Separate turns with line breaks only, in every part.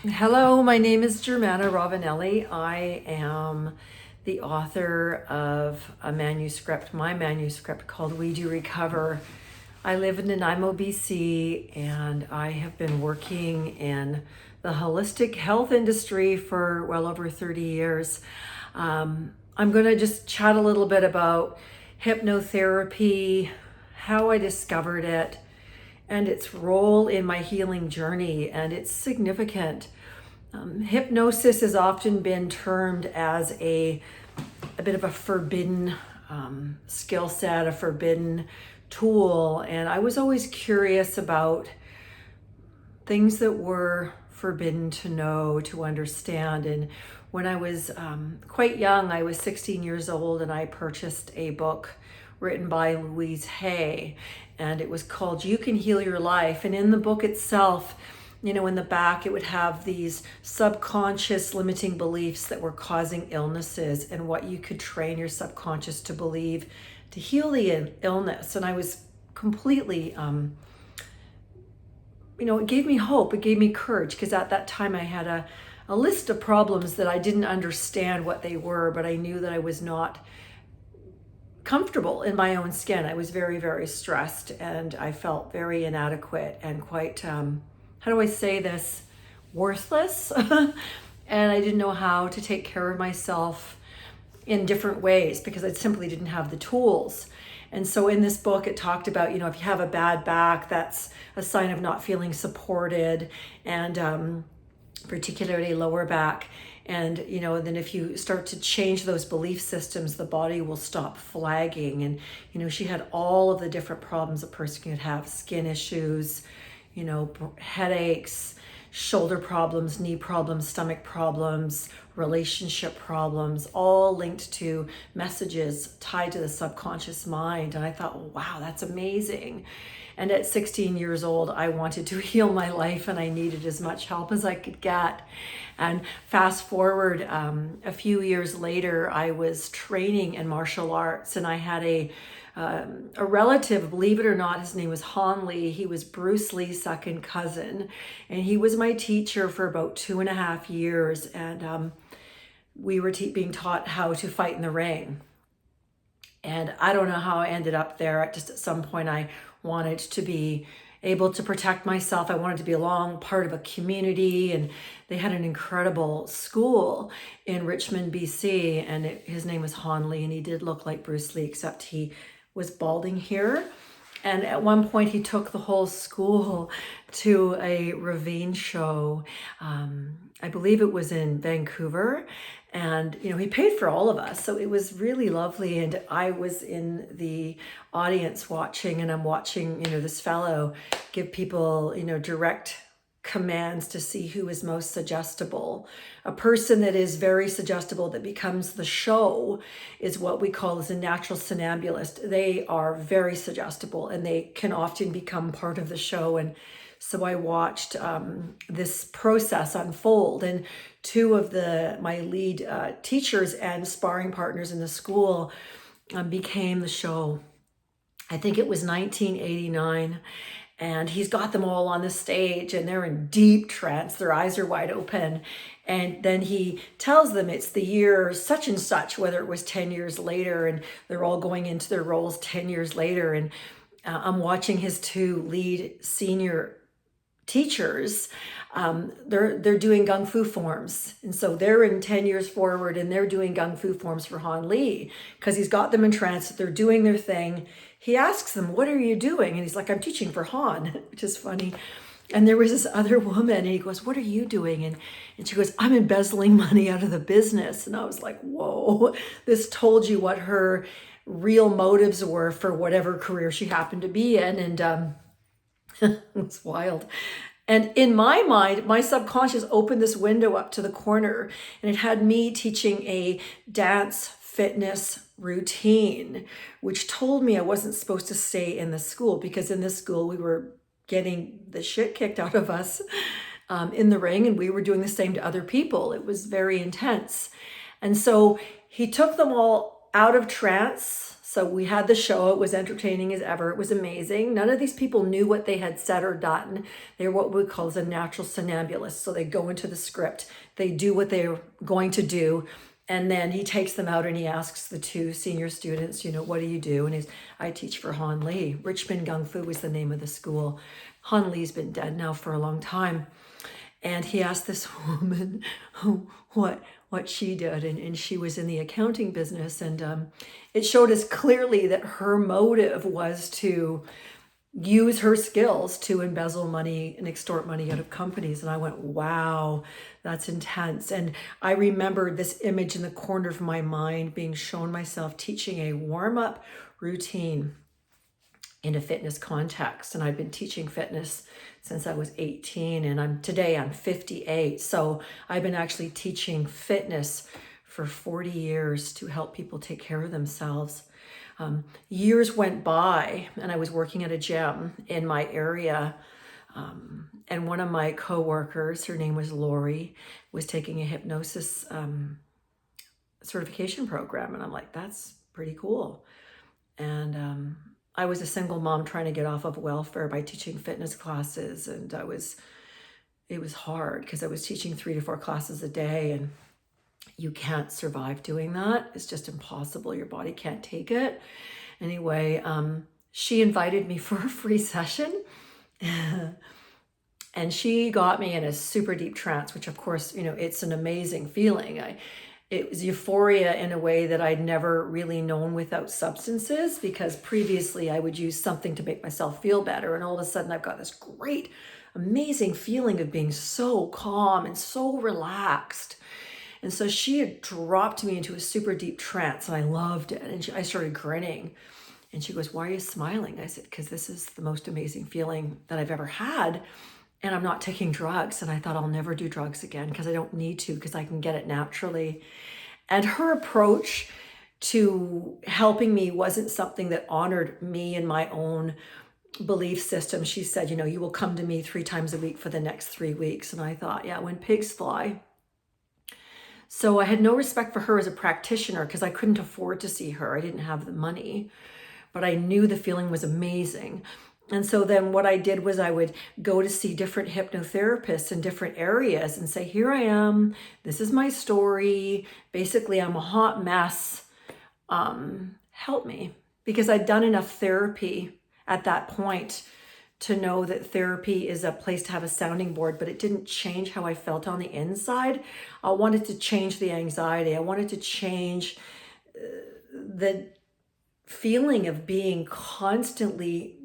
Hello, my name is Germana Ravanelli. I am the author of my manuscript called We Do Recover. I live in Nanaimo, BC, and I have been working in the holistic health industry for well over 30 years. I'm going to just chat a little bit about hypnotherapy, how I discovered it, and its role in my healing journey, and it's significant. Hypnosis has often been termed as a bit of a forbidden skill set, a forbidden tool, and I was always curious about things that were forbidden to know, to understand. And when I was quite young, I was 16 years old, and I purchased a book written by Louise Hay, and it was called You Can Heal Your Life. And in the book itself, in the back, it would have these subconscious limiting beliefs that were causing illnesses and what you could train your subconscious to believe to heal the illness. And I was completely, it gave me hope, it gave me courage, because at that time I had a list of problems that I didn't understand what they were, but I knew that I was not comfortable in my own skin. I was very, very stressed, and I felt very inadequate and quite, how do I say this, worthless. And I didn't know how to take care of myself in different ways because I simply didn't have the tools. And so in this book, it talked about, if you have a bad back, that's a sign of not feeling supported, and particularly lower back. And, then if you start to change those belief systems, the body will stop flagging. And, she had all of the different problems a person could have: skin issues, headaches, shoulder problems, knee problems, stomach problems, relationship problems, all linked to messages tied to the subconscious mind. And I thought, wow, that's amazing. And at 16 years old, I wanted to heal my life, and I needed as much help as I could get. And fast forward a few years later, I was training in martial arts, and I had a relative, believe it or not. His name was Han Lee. He was Bruce Lee's second cousin, and he was my teacher for about 2.5 years. And we were being taught how to fight in the ring. And I don't know how I ended up there. Just at some point, I wanted to be able to protect myself. I wanted to be part of a community, and they had an incredible school in Richmond, BC, and his name was Han Lee, and he did look like Bruce Lee, except he was balding here. And at one point, he took the whole school to a ravine show. I believe it was in Vancouver. And, he paid for all of us. So it was really lovely. And I was in the audience watching, and I'm watching, this fellow give people, direct commands to see who is most suggestible. A person that is very suggestible, that becomes the show, is what we call as a natural somnambulist. They are very suggestible, and they can often become part of the show. And so I watched this process unfold, and two of my lead teachers and sparring partners in the school became the show. I think it was 1989. And he's got them all on the stage, and they're in deep trance. Their eyes are wide open. And then he tells them it's the year such and such, whether it was 10 years later, and they're all going into their roles 10 years later. And I'm watching his two lead senior teachers. They're doing Gung Fu forms. And so they're in 10 years forward, and they're doing Gung Fu forms for Han Lee because he's got them in trance. They're doing their thing. He asks them, "What are you doing?" And he's like, "I'm teaching for Han," which is funny. And there was this other woman, and he goes, "What are you doing?" And she goes, "I'm embezzling money out of the business." And I was like, whoa, this told you what her real motives were for whatever career she happened to be in. And it was wild. And in my mind, my subconscious opened this window up to the corner, and it had me teaching a dance fitness routine, which told me I wasn't supposed to stay in the school, because in this school we were getting the shit kicked out of us in the ring, and we were doing the same to other people. It was very intense. And so he took them all out of trance So we had the show. It was entertaining as ever. It was amazing. None of these people knew what they had said or done. They were what we call as a natural somnambulist. So they go into the script, they do what they're going to do, and then he takes them out and he asks the two senior students, what do you do? And I teach for Han Lee. Richmond Gung Fu is the name of the school. Han Lee's been dead now for a long time. And he asked this woman what she did, and she was in the accounting business, and it showed us clearly that her motive was to use her skills to embezzle money and extort money out of companies. And I went, wow, that's intense. And I remembered this image in the corner of my mind being shown myself teaching a warm-up routine in a fitness context. And I've been teaching fitness since I was 18, and today I'm 58. So I've been actually teaching fitness for 40 years to help people take care of themselves. Years went by and I was working at a gym in my area. And one of my coworkers, her name was Lori, was taking a hypnosis certification program. And I'm like, that's pretty cool. And I was a single mom trying to get off of welfare by teaching fitness classes. And it was hard because I was teaching 3 to 4 classes a day, and you can't survive doing that. It's just impossible. Your body can't take it. Anyway, she invited me for a free session and she got me in a super deep trance, which of course, it's an amazing feeling. It was euphoria in a way that I'd never really known without substances, because previously I would use something to make myself feel better. And all of a sudden I've got this great, amazing feeling of being so calm and so relaxed. And so she had dropped me into a super deep trance and I loved it. And I started grinning and she goes, why are you smiling? I said, because this is the most amazing feeling that I've ever had. And I'm not taking drugs. And I thought I'll never do drugs again because I don't need to, because I can get it naturally. And her approach to helping me wasn't something that honored me and my own belief system. She said, you will come to me 3 times a week for the next 3 weeks. And I thought, yeah, when pigs fly. So I had no respect for her as a practitioner because I couldn't afford to see her. I didn't have the money, but I knew the feeling was amazing. And so then what I did was I would go to see different hypnotherapists in different areas and say, here I am, this is my story. Basically, I'm a hot mess. Help me. Because I'd done enough therapy at that point to know that therapy is a place to have a sounding board, but it didn't change how I felt on the inside. I wanted to change the anxiety. I wanted to change the feeling of being constantly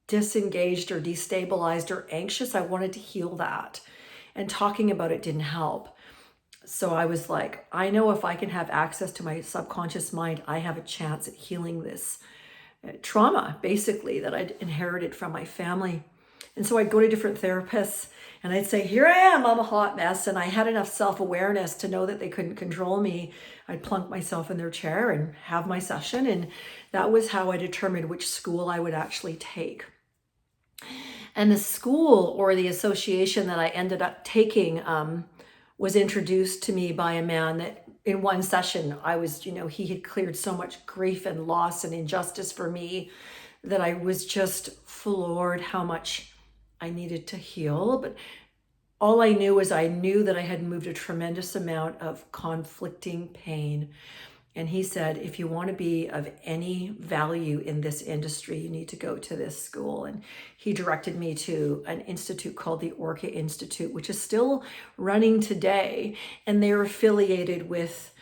disengaged or destabilized or anxious. I wanted to heal that, and talking about it didn't help. So I was like, I know if I can have access to my subconscious mind, I have a chance at healing this trauma, basically, that I'd inherited from my family. And so I'd go to different therapists and I'd say, here I am, I'm a hot mess. And I had enough self-awareness to know that they couldn't control me. I'd plunk myself in their chair and have my session. And that was how I determined which school I would actually take. And the school, or the association that I ended up taking, was introduced to me by a man that in one session, I was, he had cleared so much grief and loss and injustice for me that I was just floored how much I needed to heal. But all I knew was I knew that I had moved a tremendous amount of conflicting pain. And he said, if you want to be of any value in this industry, you need to go to this school. And he directed me to an institute called the Orca Institute, which is still running today. And they're affiliated with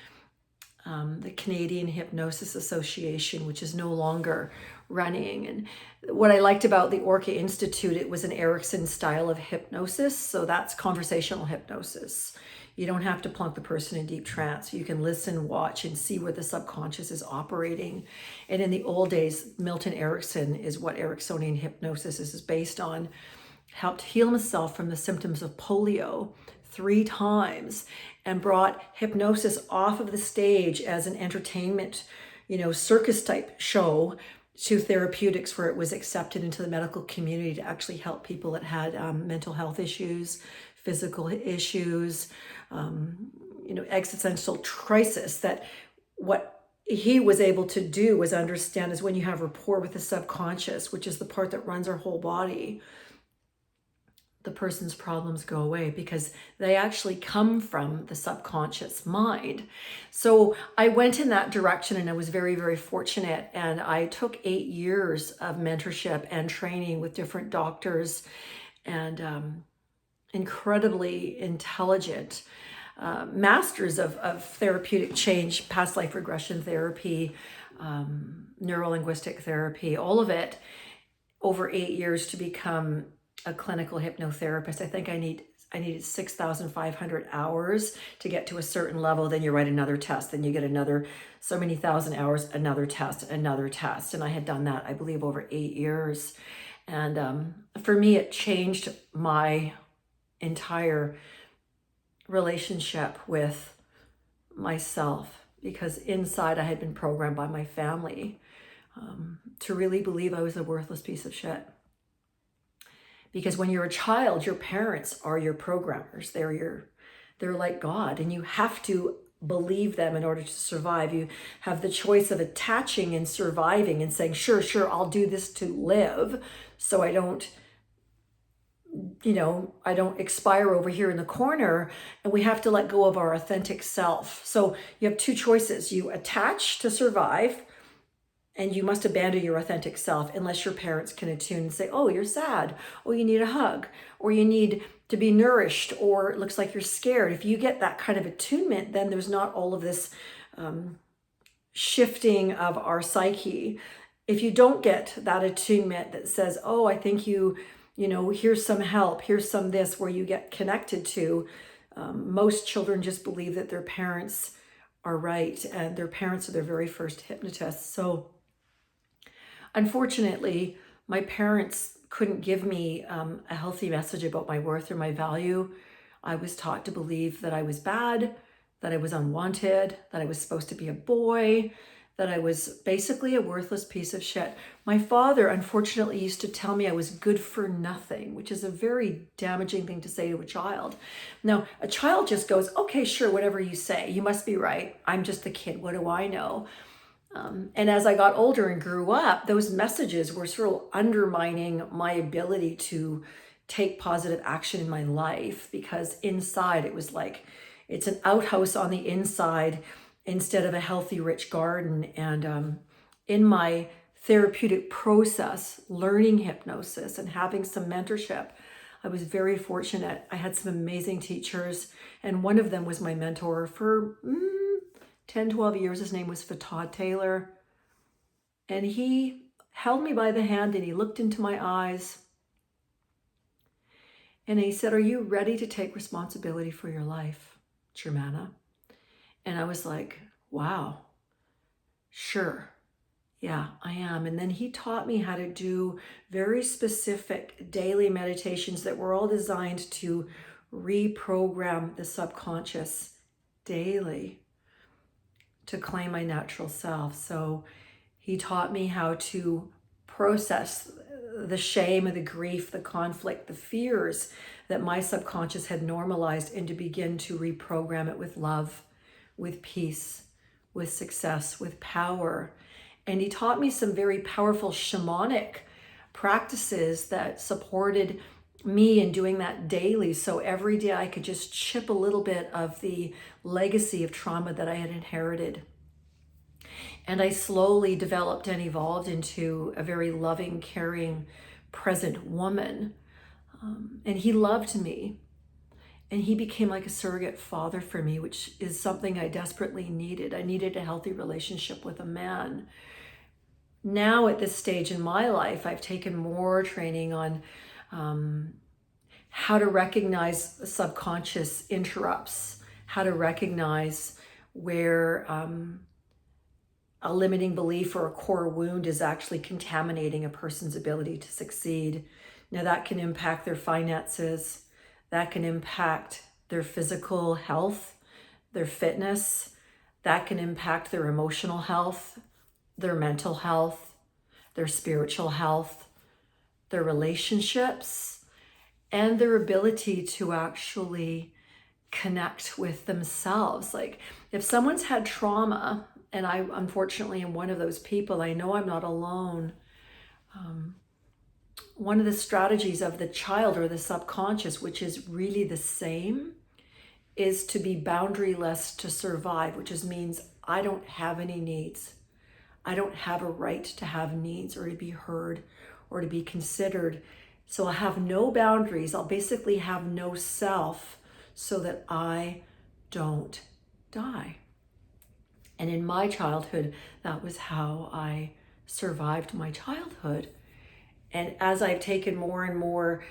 the Canadian Hypnosis Association, which is no longer running. And what I liked about the Orca Institute, it was an Erickson style of hypnosis. So that's conversational hypnosis. You don't have to plunk the person in deep trance. You can listen, watch, and see where the subconscious is operating. And in the old days, Milton Erickson is what Ericksonian hypnosis is based on. Helped heal himself from the symptoms of polio 3 times and brought hypnosis off of the stage as an entertainment, circus type show to therapeutics, where it was accepted into the medical community to actually help people that had mental health issues, physical issues, existential crisis. That what he was able to do was understand is when you have rapport with the subconscious, which is the part that runs our whole body, the person's problems go away because they actually come from the subconscious mind. So I went in that direction and I was very, very fortunate. And I took 8 years of mentorship and training with different doctors and incredibly intelligent masters of therapeutic change, past life regression therapy, neuro-linguistic therapy, all of it over 8 years to become a clinical hypnotherapist. I think I needed 6,500 hours to get to a certain level. Then you write another test, then you get another so many thousand hours, another test. And I had done that, I believe, over 8 years. And for me, it changed my entire relationship with myself, because inside I had been programmed by my family to really believe I was a worthless piece of shit. Because when you're a child, your parents are your programmers. They're like God, and you have to believe them in order to survive. You have the choice of attaching and surviving and saying, sure, I'll do this to live so I don't expire over here in the corner. And we have to let go of our authentic self. So you have two choices. You attach to survive, and you must abandon your authentic self unless your parents can attune and say, oh, you're sad, or you need a hug, or you need to be nourished, or it looks like you're scared. If you get that kind of attunement, then there's not all of this shifting of our psyche. If you don't get that attunement that says, oh, I think here's some help, here's some this, where you get connected to, most children just believe that their parents are right, and their parents are their very first hypnotists. So unfortunately, my parents couldn't give me a healthy message about my worth or my value. I was taught to believe that I was bad, that I was unwanted, that I was supposed to be a boy, that I was basically a worthless piece of shit. My father, unfortunately, used to tell me I was good for nothing, which is a very damaging thing to say to a child. Now, a child just goes, okay, sure, whatever you say, you must be right. I'm just a kid. What do I know? And as I got older and grew up, those messages were sort of undermining my ability to take positive action in my life, because inside it was like, it's an outhouse on the inside instead of a healthy, rich garden. And in my therapeutic process, learning hypnosis and having some mentorship, I was very fortunate. I had some amazing teachers, and one of them was my mentor for 10, 12 years. His name was Fatad Taylor. And he held me by the hand and he looked into my eyes and he said, are you ready to take responsibility for your life, Germana? And I was like, wow, sure. Yeah, I am. And then he taught me how to do very specific daily meditations that were all designed to reprogram the subconscious daily to claim my natural self. So he taught me how to process the shame and the grief, the conflict, the fears that my subconscious had normalized, and to begin to reprogram it with love, with peace, with success, with power. And he taught me some very powerful shamanic practices that supported me in doing that daily. So every day I could just chip a little bit of the legacy of trauma that I had inherited. And I slowly developed and evolved into a very loving, caring, present woman. And he loved me. And he became like a surrogate father for me, which is something I desperately needed. I needed a healthy relationship with a man. Now at this stage in my life, I've taken more training on how to recognize subconscious interrupts, how to recognize where a limiting belief or a core wound is actually contaminating a person's ability to succeed. Now that can impact their finances, that can impact their physical health, their fitness, that can impact their emotional health, their mental health, their spiritual health, their relationships, and their ability to actually connect with themselves. Like if someone's had trauma And I unfortunately am one of those people. I know I'm not alone. One of the strategies of the child or the subconscious, which is really the same, is to be boundaryless to survive, which means I don't have any needs. I don't have a right to have needs or to be heard or to be considered. So I'll have no boundaries. I'll basically have no self so that I don't die. And in my childhood, that was how I survived my childhood. And as I've taken more and more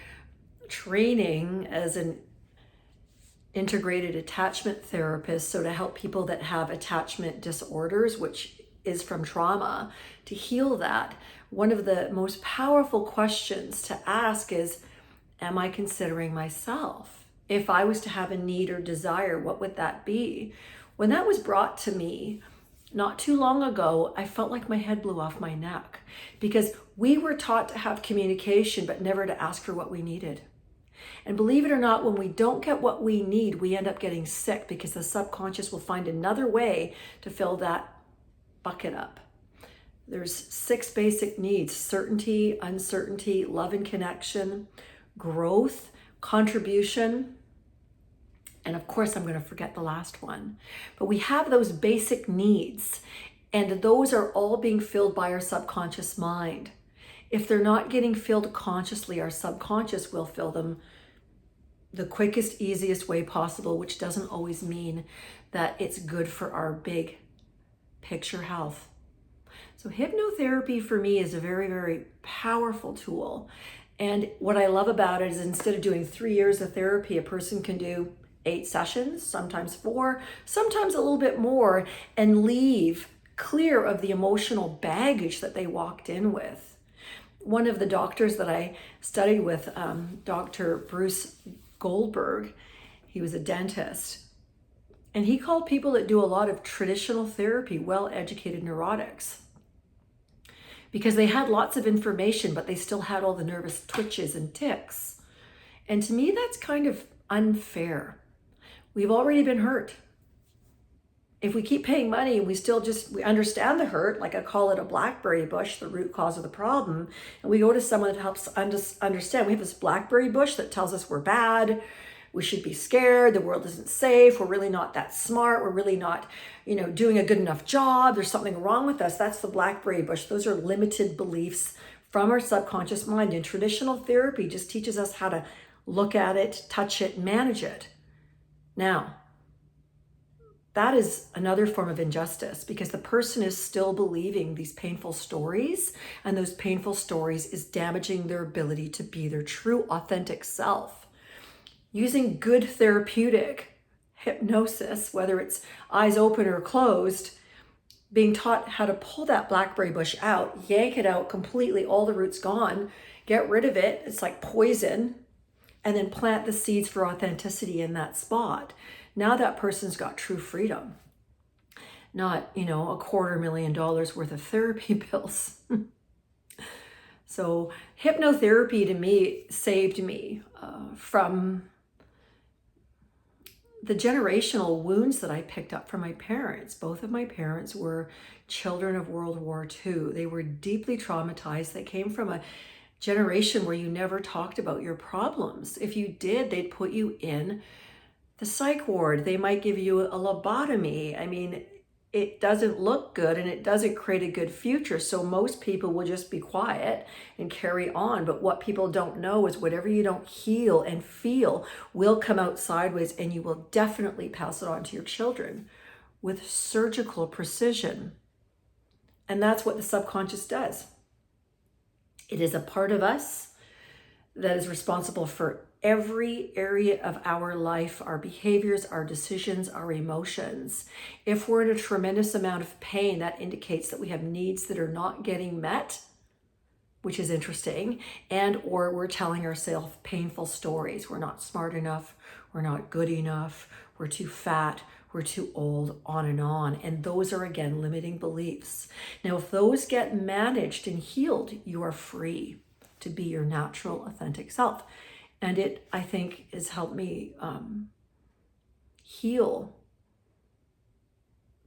training as an integrated attachment therapist, so to help people that have attachment disorders, which is from trauma, to heal that, one of the most powerful questions to ask is, am I considering myself? If I was to have a need or desire, what would that be? When that was brought to me not too long ago, I felt like my head blew off my neck, because we were taught to have communication, but never to ask for what we needed. And believe it or not, when we don't get what we need, we end up getting sick, because the subconscious will find another way to fill that bucket up. There's 6 basic needs: certainty, uncertainty, love and connection, growth, contribution, and of course, I'm going to forget the last one. But we have those basic needs, and those are all being filled by our subconscious mind. If they're not getting filled consciously, our subconscious will fill them the quickest, easiest way possible, which doesn't always mean that it's good for our big picture health. So hypnotherapy for me is a very, very powerful tool. And what I love about it is, instead of doing 3 years of therapy, a person can do 8 sessions, sometimes 4, sometimes a little bit more, and leave clear of the emotional baggage that they walked in with. One of the doctors that I studied with, Dr. Bruce Goldberg, he was a dentist, and he called people that do a lot of traditional therapy well-educated neurotics, because they had lots of information, but they still had all the nervous twitches and tics. And to me, that's kind of unfair. We've already been hurt. If we keep paying money and we understand the hurt, like I call it a blackberry bush, the root cause of the problem, and we go to someone that helps understand. We have this blackberry bush that tells us we're bad, we should be scared, the world isn't safe, we're really not that smart, we're really not, doing a good enough job, there's something wrong with us. That's the blackberry bush. Those are limited beliefs from our subconscious mind. And traditional therapy just teaches us how to look at it, touch it, manage it. Now, that is another form of injustice, because the person is still believing these painful stories, and those painful stories is damaging their ability to be their true, authentic self. Using good therapeutic hypnosis, whether it's eyes open or closed, being taught how to pull that blackberry bush out, yank it out completely, all the roots gone, get rid of it, it's like poison, and then plant the seeds for authenticity in that spot. Now that person's got true freedom, not, $250,000 worth of therapy bills. So hypnotherapy to me saved me from the generational wounds that I picked up from my parents. Both of my parents were children of World War II. They were deeply traumatized. They came from a generation where you never talked about your problems. If you did, they'd put you in the psych ward. They might give you a lobotomy. I mean, it doesn't look good, and it doesn't create a good future. So most people will just be quiet and carry on. But what people don't know is whatever you don't heal and feel will come out sideways, and you will definitely pass it on to your children with surgical precision. And that's what the subconscious does. It is a part of us that is responsible for every area of our life, our behaviors, our decisions, our emotions. If we're in a tremendous amount of pain, that indicates that we have needs that are not getting met, which is interesting, and or we're telling ourselves painful stories. We're not smart enough, we're not good enough, we're too fat, we're too old, on and on. And those are, again, limiting beliefs. Now, if those get managed and healed, you are free to be your natural, authentic self. And it, I think, has helped me heal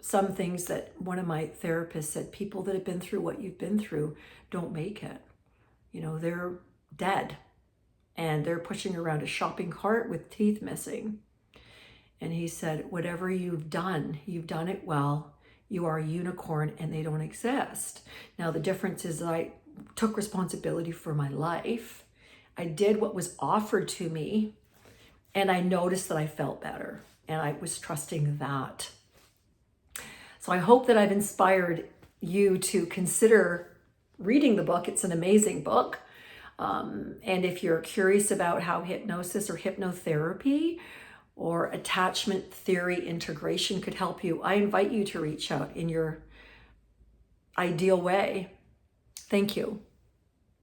some things that one of my therapists said, people that have been through what you've been through don't make it. You know, they're dead and they're pushing around a shopping cart with teeth missing. And he said, whatever you've done it well. You are a unicorn and they don't exist. Now, the difference is I took responsibility for my life. I did what was offered to me, and I noticed that I felt better, and I was trusting that. So I hope that I've inspired you to consider reading the book. It's an amazing book. And if you're curious about how hypnosis or hypnotherapy or attachment theory integration could help you, I invite you to reach out in your ideal way. Thank you.